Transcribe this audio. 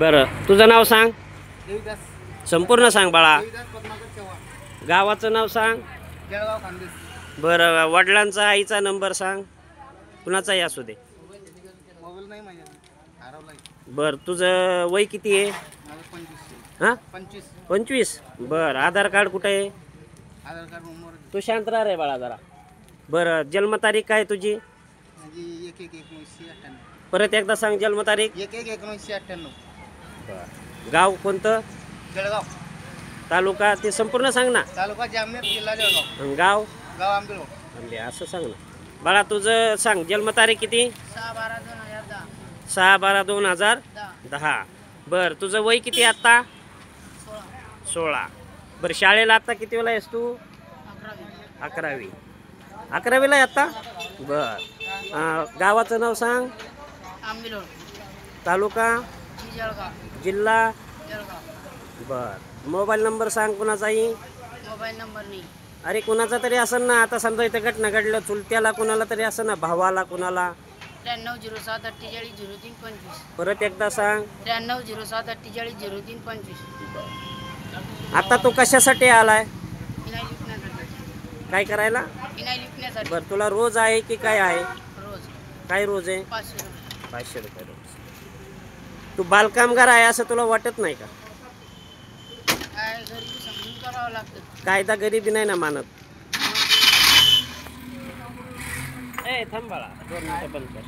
बरं तुझं नाव सांग. देवीदास संपूर्ण सांग बाळा. देवीदास पद्माकर चव्हाण. गावाचं नाव सांग. जळगाव खानदेश. बरं वडिलांचा आईचा नंबर सांग. कुणाचाही असू दे. मोबाईल नाही माझ्या हरवलाय. बरं तुझं वय किती आहे? माझं 25. हां 25. 25. बरं आधार कार्ड कुठे आहे? आधार कार्ड नंबर तू शांत राह रे बाळा जरा. बरं जन्मतारीख काय तुझी? म्हणजे 1/1/1998. परत एकदा सांग जन्मतारीख. 1/1/1998. बरं गाव कोणतं? जळगाव. तालुका ते संपूर्ण सांग ना. तालुका जामनेर, जिल्हा जळगाव. आणि गाव? गाव आंबेगाव. म्हणजे असं सांग ना. बाळा तुझं सांग जन्मतारीख किती? 6/12/2010. 6/12/2010. बरं तुझं वय किती आत्ता? 16. बरं शाळेला आत्ता किती वेळा आहेस तू? 11वी. 11वीला आहे आत्ता? बरं गावाचं नाव सांग. आंबेगाव. तालुका? जळगाव. जिल्हा? जळगाव. बरं मोबाईल नंबर सांग कुणाचाही. मोबाईल नंबर नाही. अरे कुणाचा तरी असेल ना. आता समजा इथं घटना घडलं चुलत्याला कुणाला तरी असं ना. भावाला कुणाला. 9307480325. परत एकदा सांग. 9307480325. आता तू कशासाठी आलाय? इनाई लिखण्यासाठी. काय करायला? इनाई लिखण्यासाठी. बरं तुला रोज आहे की काय आहे? रोज काय रोज आहे? 500 रुपये. 500 रुपये रोज. तू बालकामगार आहे असं तुला वाटत नाही का? काय घरी समजून करावं लागतं. कायदा गरिबी नाही ना मानत. ए थांब बाळा 2 मिनिटं बंद कर.